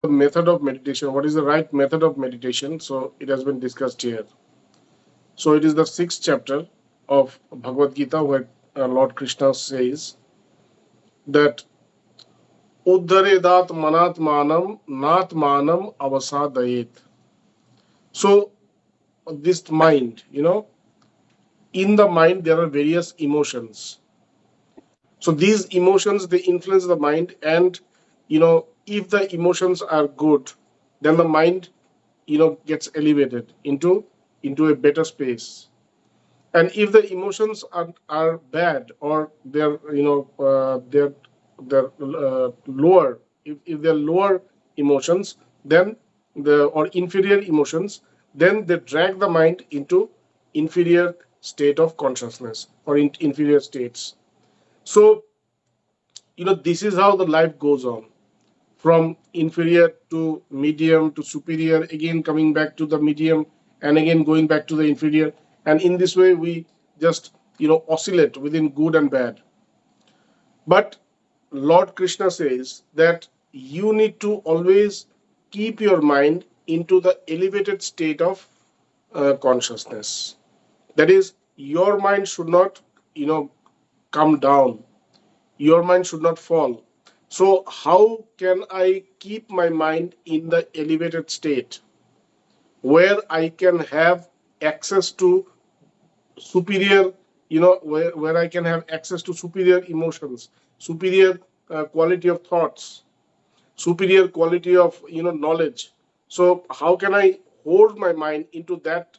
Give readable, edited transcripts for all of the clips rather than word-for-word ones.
the method of meditation. What is the right method of meditation? So it has been discussed here. So it is the sixth chapter of Bhagavad Gita where Lord Krishna says that Uddharedat manatmanam natmanam avasadayet. So this mind, in the mind there are various emotions. So these emotions they influence the mind, and if the emotions are good, then the mind gets elevated into a better space. And if the emotions are bad, or they're lower, if they're lower emotions, then the or inferior emotions, then they drag the mind into inferior state of consciousness, or inferior states. So this is how the life goes on, from inferior to medium to superior, again coming back to the medium, and again going back to the inferior. And in this way we just oscillate within good and bad. But Lord Krishna says that you need to always keep your mind into the elevated state of consciousness. That is, your mind should not come down, your mind should not fall. So how can I keep my mind in the elevated state where I can have access to superior, where I can have access to superior emotions, superior quality of thoughts, superior quality of knowledge. So how can I hold my mind into that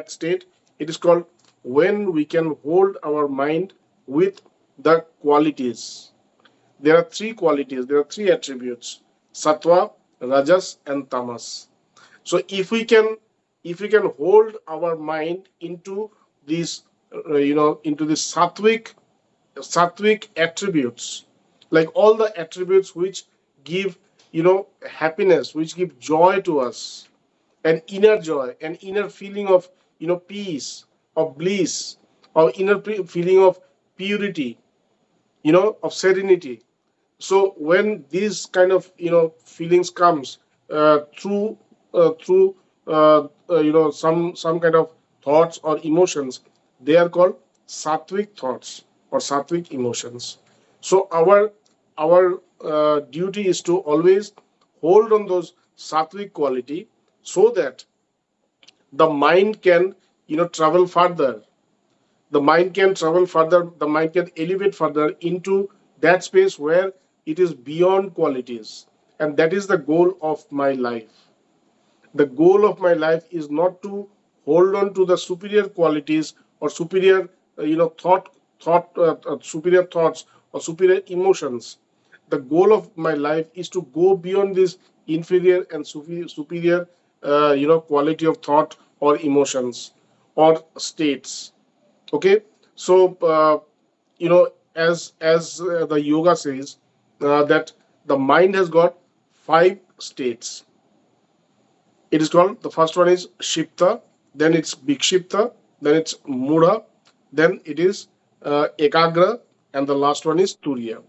state? It is called, when we can hold our mind with the qualities. There are three qualities, there are three attributes: sattva, rajas, and tamas. So if we can hold our mind into these into the sattvic attributes, like all the attributes which give happiness, which give joy to us, an inner joy, an inner feeling of peace, of bliss, or inner feeling of purity, of serenity. So when these kind of feelings comes through some kind of thoughts or emotions, they are called sattvic thoughts or sattvic emotions. So our duty is to always hold on those sattvic quality, so that the mind can travel further, the mind can elevate further into that space where it is beyond qualities. And that is the goal of my life. The goal of my life is not to hold on to the superior qualities, or superior superior thoughts, or superior emotions. The goal of my life is to go beyond this inferior and superior quality of thought or emotions or states. Okay. So as the yoga says, that the mind has got five states. It is called, the first one is shipta, then it's vikshipta, then it's mudha, then it is ekagra, and the last one is turiya.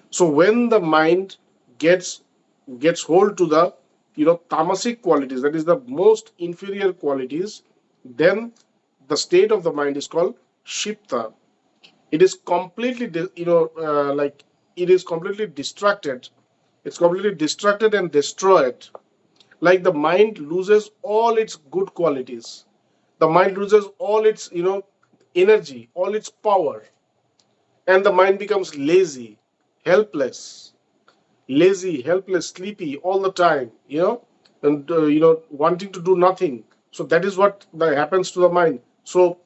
So when the mind gets hold to the tamasic qualities, that is the most inferior qualities, then the state of the mind is called shipta. It is completely like, it is completely distracted, it's completely distracted and destroyed. Like, the mind loses all its good qualities, the mind loses all its energy, all its power, and the mind becomes helpless helpless, sleepy all the time, and wanting to do nothing. So that is what that happens to the mind. So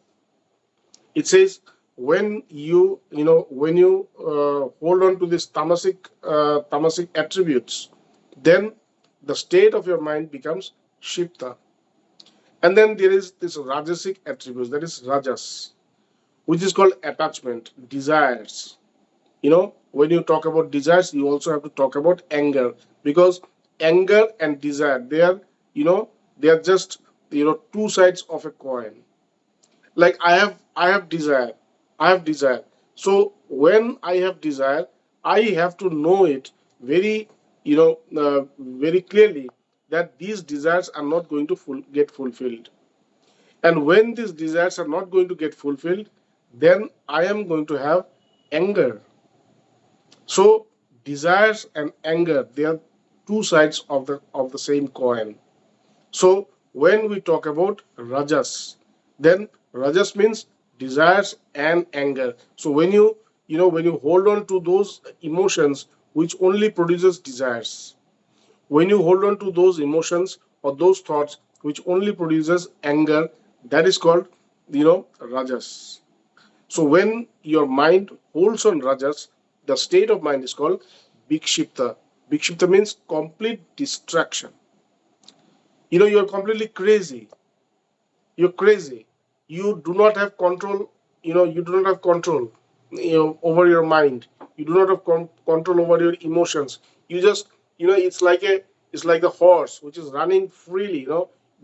it says, when you hold on to these tamasic attributes, then the state of your mind becomes shipta. And then there is this rajasic attributes, that is rajas, which is called attachment, desires. When you talk about desires, you also have to talk about anger, because anger and desire, they are just two sides of a coin. Like, I have desire, so when I have desire, I have to know it very very clearly that these desires are not going to get fulfilled. And when these desires are not going to get fulfilled, then I am going to have anger. So desires and anger, they are two sides of the same coin. So when we talk about rajas, then rajas means desires and anger. So when you hold on to those emotions which only produces desires, when you hold on to those emotions or those thoughts which only produces anger, that is called rajas. So when your mind holds on rajas, the state of mind is called bikshipta. Bikshipta means complete distraction. You're completely crazy. You're crazy. You do not have control. You do not have control over your mind. You do not have control over your emotions. You just it's like the horse which is running freely.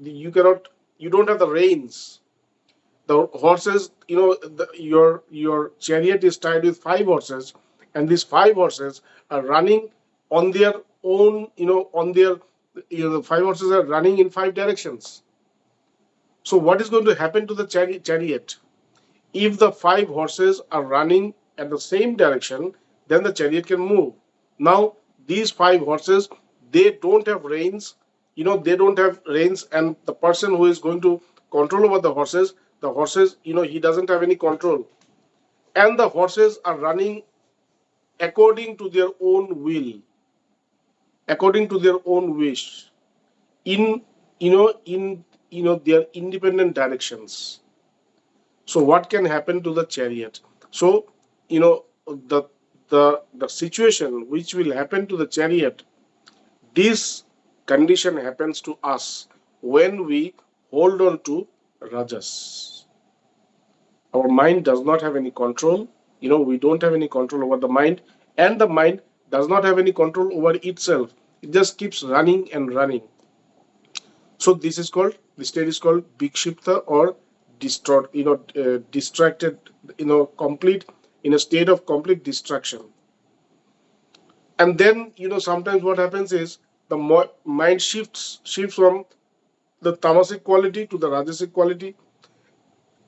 You cannot. You don't have the reins. The horses, your chariot is tied with five horses, and these five horses are running on their own. On their the five horses are running in five directions. So what is going to happen to the chariot? If the five horses are running at the same direction, then the chariot can move. Now these five horses, they don't have reins. They don't have reins, and the person who is going to control over the horses, he doesn't have any control. And the horses are running according to their own will, according to their own wish, in their independent directions. So what can happen to the chariot? So the the situation which will happen to the chariot, this condition happens to us when we hold on to rajas. Our mind does not have any control. We don't have any control over the mind, and the mind does not have any control over itself. It just keeps running and running. So this state is called bikshipta, or distracted, complete, in a state of complete distraction. And then sometimes what happens is the mind shifts from the tamasic quality to the rajasic quality,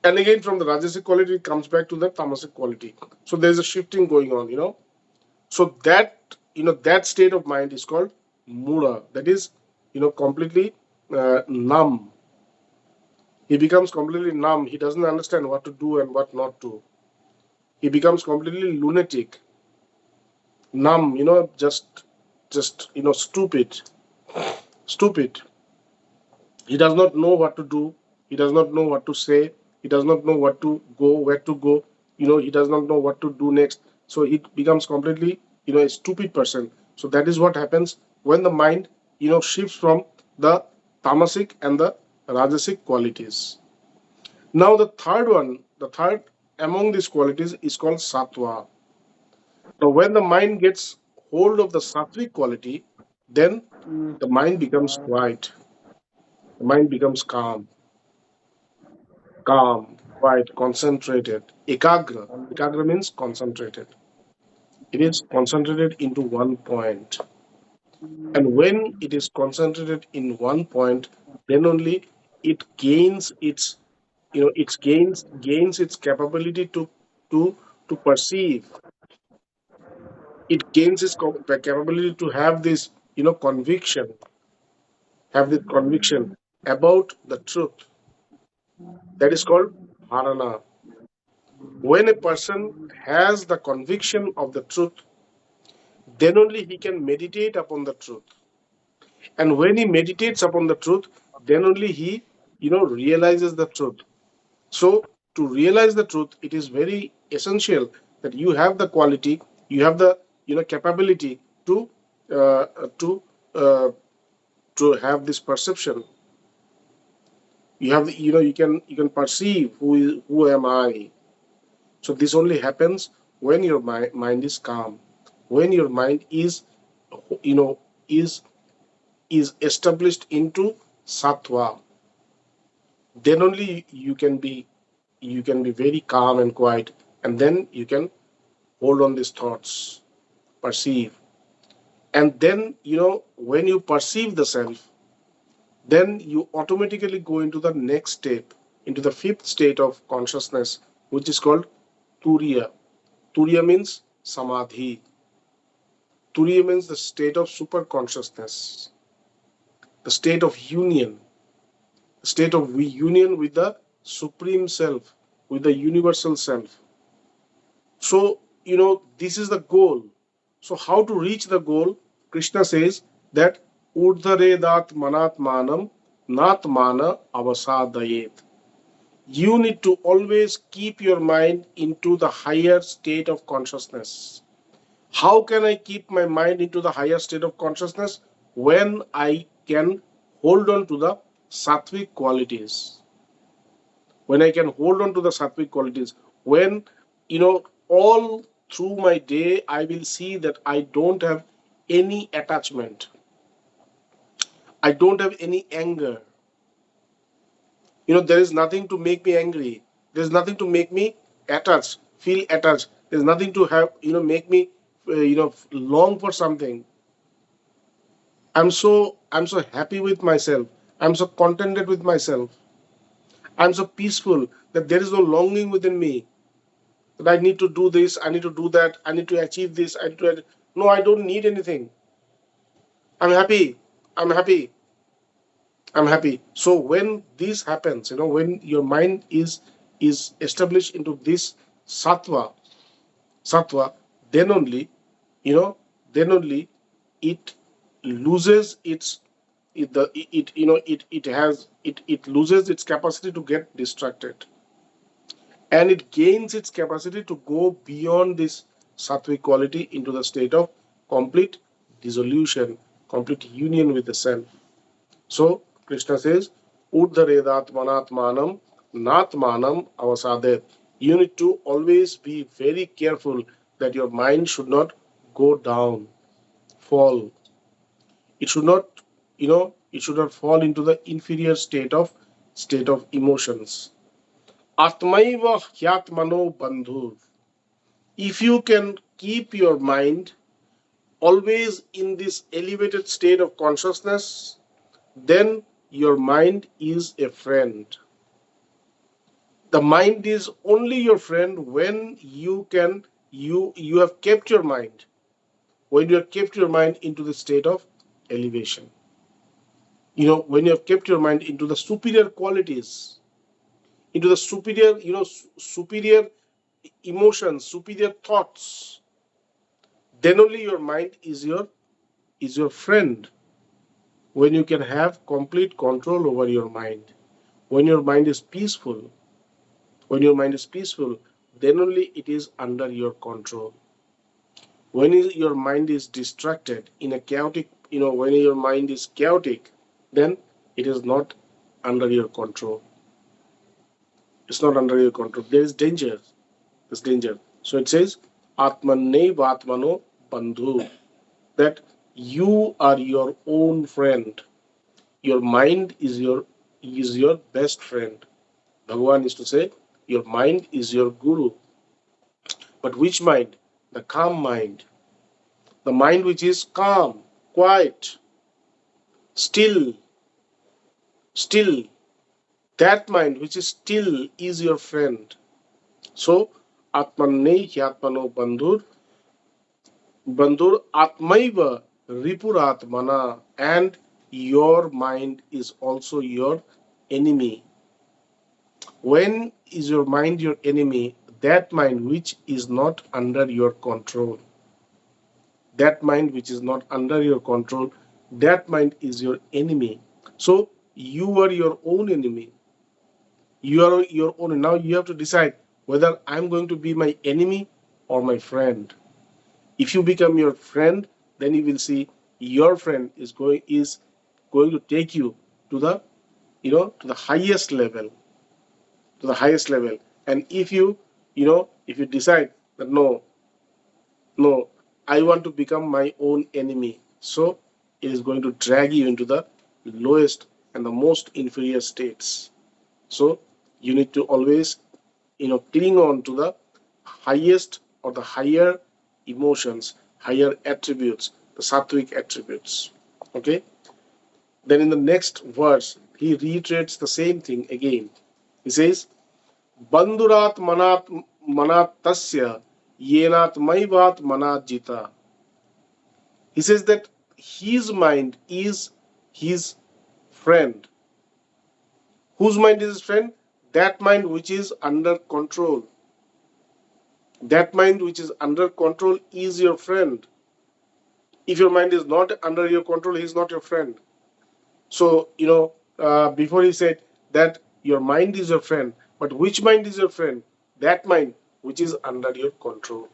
and again from the rajasic quality it comes back to the tamasic quality. So there's a shifting going on. So that state of mind is called mura. That is completely numb. He becomes completely numb. He doesn't understand what to do and what not to. He becomes completely lunatic, numb, just stupid. Stupid. He does not know what to do. He does not know what to say. He does not know what to go, where to go. He does not know what to do next. So it becomes completely, a stupid person. So that is what happens when the mind, shifts from the tamasic and the rajasic qualities. Now the third among these qualities is called sattva. Now when the mind gets hold of the sattvic quality, then the mind becomes quiet. The mind becomes quiet, concentrated. Ekagra. Ekagra means concentrated. It is concentrated into one point. And when it is concentrated in one point, then only it gains gains its capability to to perceive. It gains its capability to have this conviction about the truth. That is called dharana. When a person has the conviction of the truth, then only he can meditate upon the truth. And when he meditates upon the truth, then only he realizes the truth. So to realize the truth, it is very essential that you have the quality, you have the capability to uh, to uh, to have this perception. You have you can perceive who am I. So this only happens when your mind is calm, when your mind is you know is established into sattva. Then only you can be very calm and quiet, and then you can hold on these thoughts, perceive. And then, when you perceive the self, then you automatically go into the next step, into the fifth state of consciousness, which is called turiya. Turiya means samadhi. Turiya means the state of super consciousness, the state of union, the state of union with the supreme self, with the universal self. So, this is the goal. So, how to reach the goal? Krishna says that urdharedat manatmanam natmana avasadayet. You need to always keep your mind into the higher state of consciousness. How can I keep my mind into the higher state of consciousness? When I can hold on to the sattvic qualities. When I can hold on to the sattvic qualities. When, all through my day, I will see that I don't have any attachment. I don't have any anger. There is nothing to make me angry. There's nothing to make me attached, feel attached. There's nothing to have, make me, long for something. I'm so happy with myself. I'm so contented with myself. I'm so peaceful that there is no longing within me that I need to do this, I need to do that, I need to achieve this, I need to. No, I don't need anything. I'm happy. I'm happy. I'm happy. So when this happens, when your mind is established into this sattva, sattva, then only, you know, then only it loses its it it has it loses its capacity to get distracted, and it gains its capacity to go beyond this sattvic quality into the state of complete dissolution, complete union with the self. So Krishna says, Uddharedatmanatmanam Natmanam avasadet. You need to always be very careful that your mind should not go down, fall. It should not, it should not fall into the inferior state of emotions. Atmaiva hyatmano bandhu. If you can keep your mind always in this elevated state of consciousness, then your mind is a friend. The mind is only your friend when you have kept your mind, when you have kept your mind into the state of elevation. When you have kept your mind into the superior qualities, into the superior, superior emotions, superior thoughts, then only your mind is your friend. When you can have complete control over your mind, when your mind is peaceful, when your mind is peaceful, then only it is under your control. When your mind is distracted in a chaotic, when your mind is chaotic, then it is not under your control. It's not under your control. There is danger. There's danger. So it says, Atmanne Vatmano Bandhu, that you are your own friend. Your mind is your best friend. Bhagavan is to say, your mind is your guru. But which mind? The calm mind. The mind which is calm, quiet, still, still. That mind which is still is your friend. So, Atmanne Hyatmano Bandhur Atmaiva Ripuratmana, and your mind is also your enemy. When is your mind your enemy? That mind which is not under your control. That mind which is not under your control, that mind is your enemy. So you are your own enemy. You are your own. Now you have to decide whether I'm going to be my enemy or my friend. If you become your friend, then you will see your friend is going to take you to the to the highest level, to the highest level. And if you decide that no, I want to become my own enemy, so it is going to drag you into the lowest and the most inferior states. So you need to always cling on to the highest or the higher emotions, higher attributes, the sattvic attributes. Okay. Then in the next verse, he reiterates the same thing again. He says, Bandhurat manat tasya yenat maivat manat jita. He says that his mind is his friend. Whose mind is his friend? That mind which is under control. That mind which is under control is your friend. If your mind is not under your control, he is not your friend. So, before he said that your mind is your friend, but which mind is your friend? That mind which is under your control.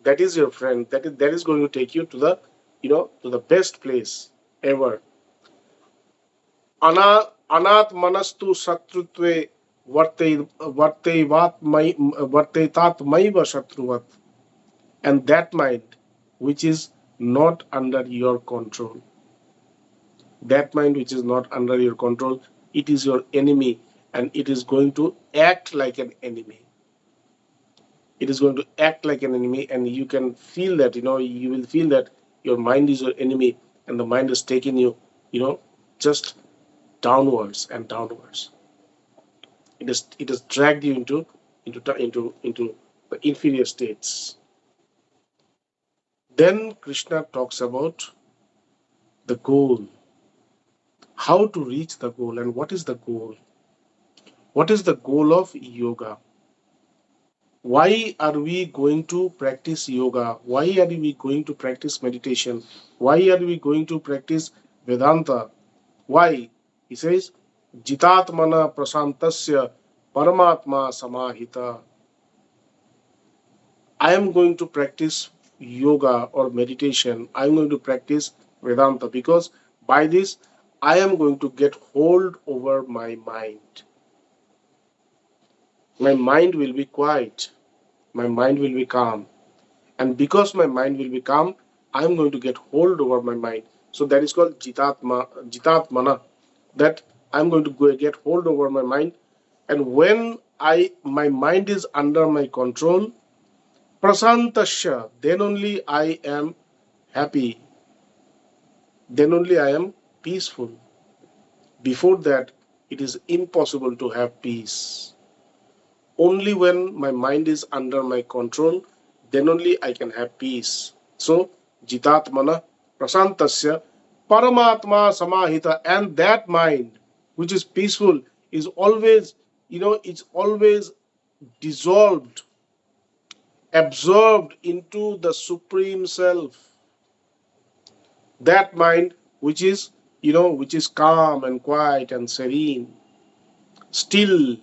That is your friend. That is going to take you to the best place ever. Anat manastu satrutve vartetat maiva shatruvat. And that mind which is not under your control. That mind which is not under your control, it is your enemy, and it is going to act like an enemy. It is going to act like an enemy, and you can feel that, you will feel that your mind is your enemy, and the mind is taking you, just downwards and downwards. It has dragged you into the inferior states. Then Krishna talks about the goal, how to reach the goal, and what is the goal? What is the goal of yoga? Why are we going to practice yoga? Why are we going to practice meditation? Why are we going to practice Vedanta? Why? He says, Jitatmana prasantasya paramatma samahita. I am going to practice yoga or meditation. I am going to practice Vedanta because by this I am going to get hold over my mind. My mind will be quiet. My mind will be calm. And because my mind will be calm, I am going to get hold over my mind. So that is called jitatmana. That I am going to get hold over my mind. And when my mind is under my control, prasantasya, then only I am happy. Then only I am peaceful. Before that, it is impossible to have peace. Only when my mind is under my control, then only I can have peace. So, jitatmana prasantasya paramatma samahita, and that mind which is peaceful is always, it's always dissolved, absorbed into the Supreme Self. That mind which is calm and quiet and serene, still.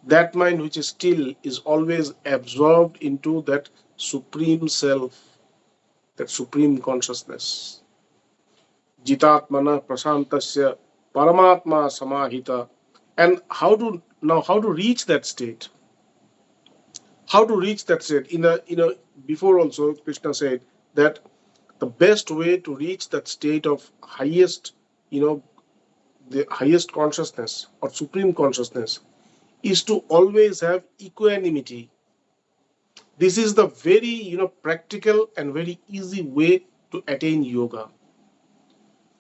That mind which is still is always absorbed into that Supreme Self, that Supreme Consciousness. Jitatmana prasantasya paramatma samahita. And how to reach that state? How to reach that state? Before also Krishna said that the best way to reach that state of highest, the highest consciousness or supreme consciousness is to always have equanimity. This is the very practical and very easy way to attain yoga.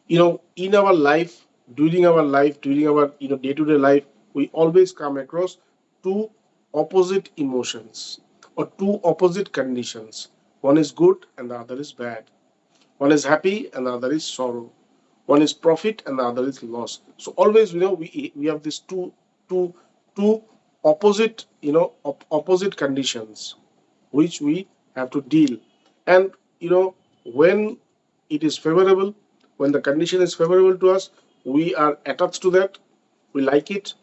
In our life, during our day-to-day life, we always come across two opposite emotions or two opposite conditions. One is good and the other is bad. One is happy and the other is sorrow. One is profit and the other is loss. So always, we have these two opposite, opposite conditions which we have to deal. And when it is favorable, when the condition is favorable to us, we are attached to that, we like it.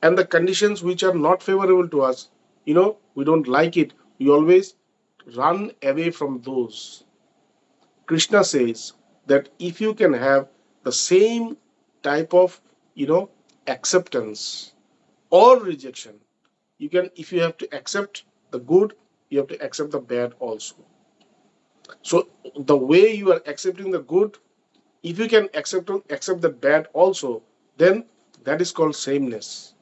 And the conditions which are not favorable to us, we don't like it, we always run away from those. Krishna says that if you can have the same type of acceptance or rejection, if you have to accept the good, you have to accept the bad also. So the way you are accepting the good, if you can accept the bad also, then that is called sameness.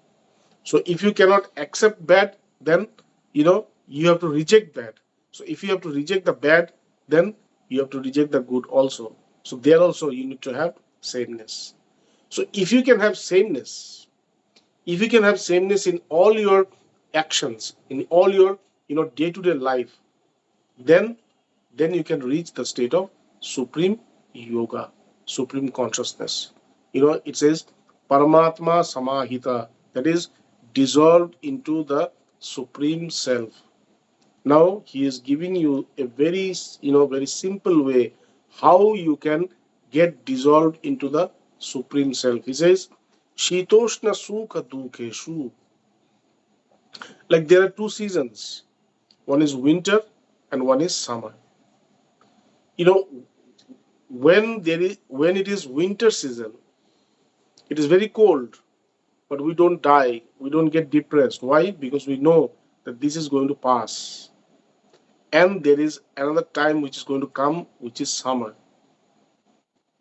So if you cannot accept bad, then you have to reject bad. So if you have to reject the bad, then you have to reject the good also. So there also you need to have sameness. So if you can have sameness, if you can have sameness in all your actions, in all your day-to-day life, then you can reach the state of supreme yoga, supreme consciousness. It says Paramatma Samahita, that is dissolved into the supreme self. Now he is giving you a very very simple way how you can get dissolved into the supreme self. He says Shitoshna Sukha Dukeshu. Like there are two seasons. One is winter and one is summer. You know, when it is winter season, it is very cold, but we don't die, we don't get depressed. Why? Because we know that this is going to pass. And there is another time which is going to come, which is summer.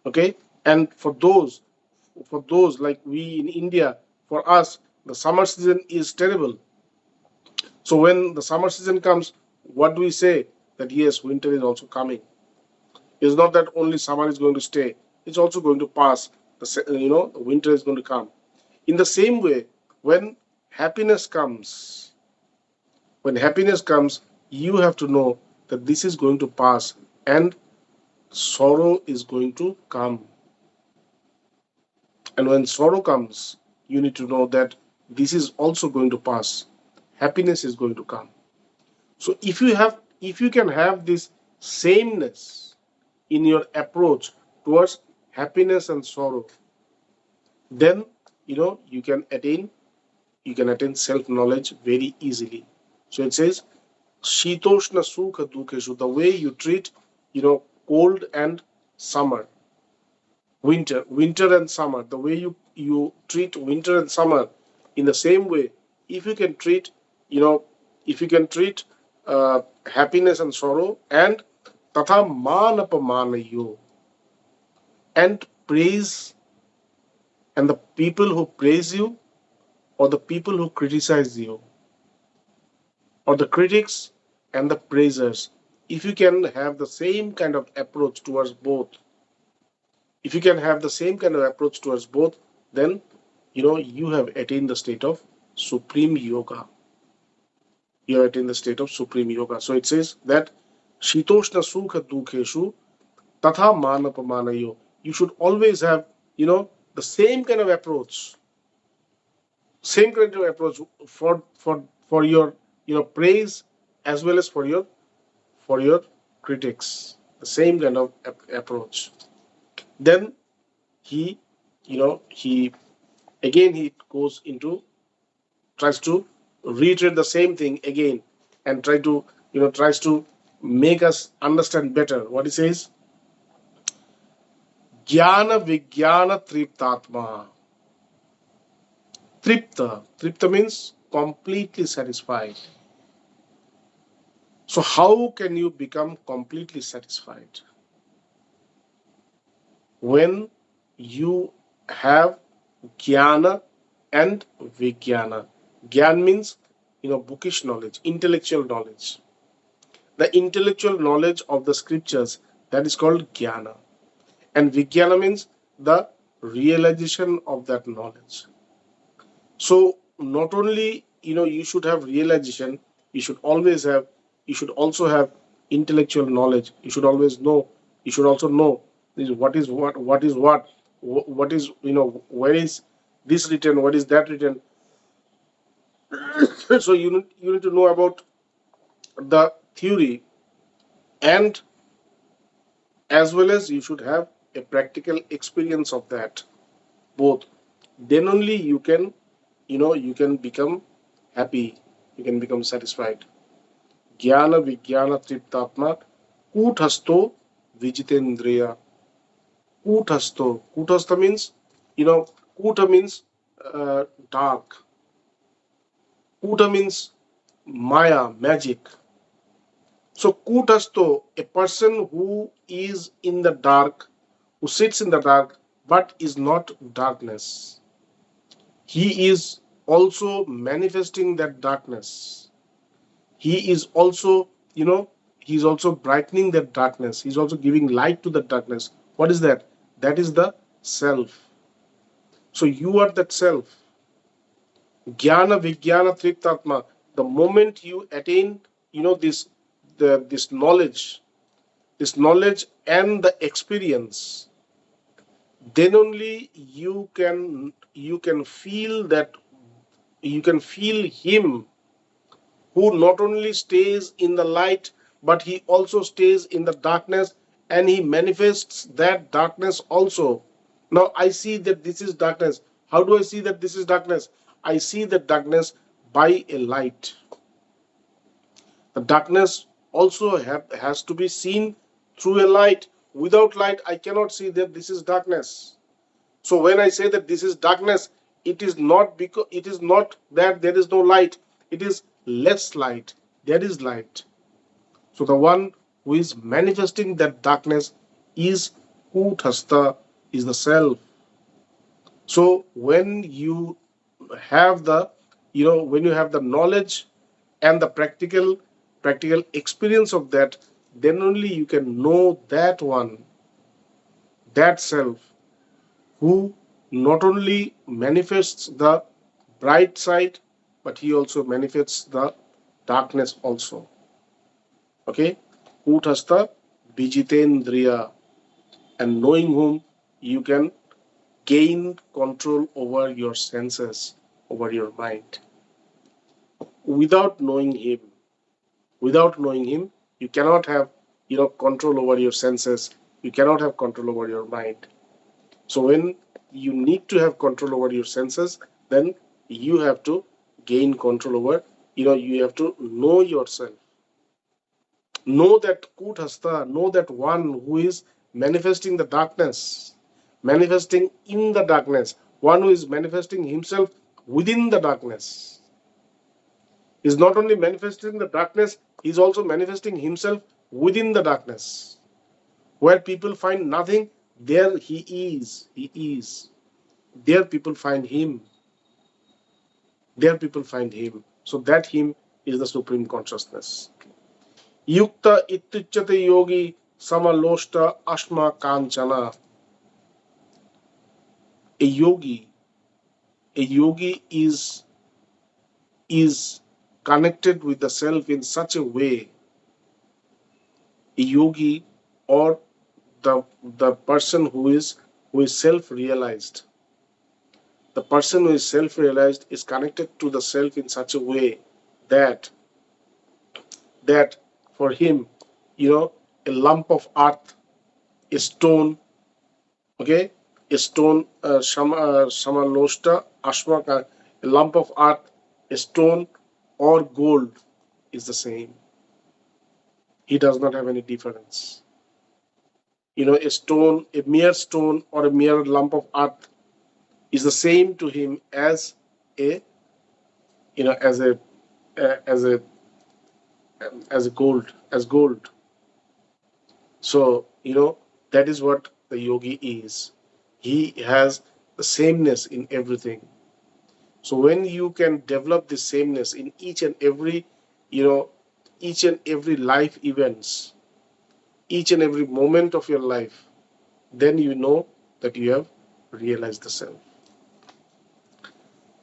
Okay? And for those like we in India, for us, the summer season is terrible. So when the summer season comes, what do we say? That yes, winter is also coming. It's not that only summer is going to stay; it's also going to pass. The winter is going to come. In the same way, when happiness comes, when happiness comes, you have to know that this is going to pass, and sorrow is going to come. And when sorrow comes, you need to know that this is also going to pass. Happiness is going to come. So if you can have this sameness in your approach towards happiness and sorrow, then you can attain self knowledge very easily. So it says Shitoshna Sukha Dukeshu, the way you treat cold and summer, winter and summer, the way you treat winter and summer, in the same way, if you can treat you know if you can treat happiness and sorrow, and tatha manapamanayo, and praise, and the people who praise you, or the people who criticize you, or the critics and the praisers, if you can have the same kind of approach towards both, if you can have the same kind of approach towards both, then you have attained the state of supreme yoga. You have attained the state of supreme yoga. So it says that Shitoshna Sukha Dukheshu Tatha Manapamanayo. You should always have, the same kind of approach, for your praise, as well as for your critics. The same kind of approach. Then he, he again he goes into, tries to reiterate the same thing again, and tries to make us understand better what he says. Jnana Vijnana Triptatma. Tripta means completely satisfied. So how can you become completely satisfied? When you have jnana and vijnana. Gyan means bookish knowledge, intellectual knowledge. The intellectual knowledge of the scriptures, that is called jnana. And vijnana means the realization of that knowledge. So not only you should have realization, you should always have you should also have intellectual knowledge. You should always know. You should also know what is what is where is this written, what is that written. So you need to know about the theory, and as well as you should have a practical experience of that, both. Then only you can become happy, you can become satisfied. Jnana Vijnana Triptatma Kuthasto Vijitendriya. Kuthastha means, Kutha means dark. Kuta means Maya, magic. So Kutasto, a person who is in the dark, who sits in the dark, but is not darkness. He is also manifesting that darkness. He is also, he's also brightening that darkness. He's also giving light to the darkness. What is that? That is the self. So you are that self. Jnana Vijnana Triptatma. The moment you attain, this knowledge and the experience, then only you can feel that, you can feel him who not only stays in the light, but he also stays in the darkness, and he manifests that darkness also. Now I see that this is darkness. How do I see that this is darkness? I see the darkness by a light. The darkness also has to be seen through a light. Without light, I cannot see that this is darkness. So when I say that this is darkness, it is not that there is no light. It is less light. There is light. So the one who is manifesting that darkness is Kuthastha, is the self. So when you have the, when you have the knowledge and the practical experience of that, then only you can know that one, that self, who not only manifests the bright side, but he also manifests the darkness also. Okay? Kuthastha Vijitendriya, and knowing whom you can gain control over your senses, over your mind. Without knowing him, you cannot have control over your senses, you cannot have control over your mind. So when you need to have control over your senses, then you have to gain control over, you have to know yourself. Know that Kuthastha, know that one who is manifesting the darkness, manifesting in the darkness, one who is manifesting himself within the darkness. Is not only manifesting the darkness, he is also manifesting himself within the darkness. Where people find nothing, there he is. He is. There people find him. There people find him. So that him is the supreme consciousness. Yukta ityuchyate yogi samaloshta ashma kanchana. A yogi, is connected with the self in such a way. A yogi, or the person who is self-realized. The person who is self-realized is connected to the self in such a way that for him, a lump of earth, a stone, okay, a stone, samaloshta ashmaka, a lump of earth, a stone, or gold is the same. He does not have any difference. A stone, a mere stone, or a mere lump of earth is the same to him as a, as a, as a, as a gold, as gold. So, that is what the yogi is. He has the sameness in everything. So when you can develop this sameness in each and every, life events, each and every moment of your life, then you know that you have realized the self.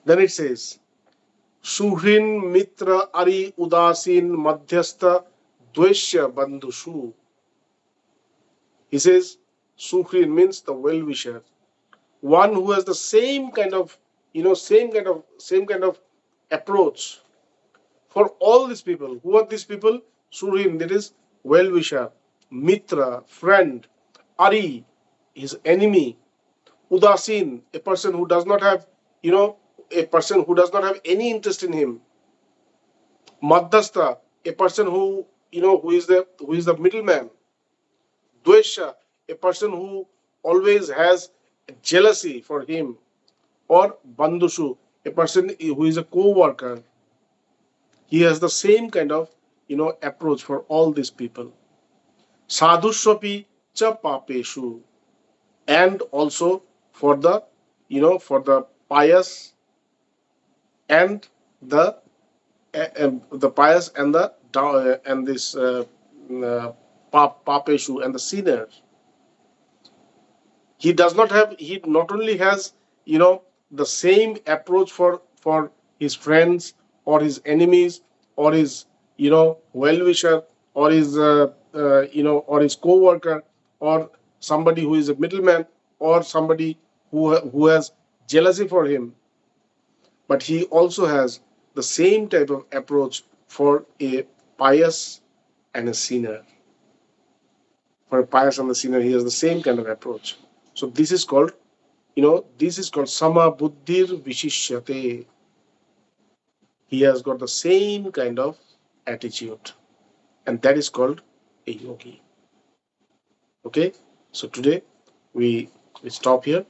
Then it says, Suhrin Mitra Ari Udasin Madhyastha Dveshya Bandhushu. He says, Suhrin means the well-wisher, one who has the same kind of, same kind of approach for all these people. Who are these people? Suhrin, that is well-wisher, Mitra, friend, Ari, his enemy, Udasin, a person who does not have, any interest in him, Madhyastha, a person who, who is the middleman, Dvesha, a person who always has jealousy for him, or Bandhushu, a person who is a co-worker. He has the same kind of, approach for all these people. Sadhuswapi cha papeshu, and also for the, pious and the pious and the and this papeshu, and the sinner. He does not have. He not only has, the same approach for his friends or his enemies or his, well-wisher, or his, or his co-worker, or somebody who is a middleman, or somebody who has jealousy for him, but he also has the same type of approach for a pious and a sinner. For a pious and a sinner, he has the same kind of approach. So this is called sama buddhir vishishyate. He has got the same kind of attitude, and that is called a yogi. Okay, so today we stop here.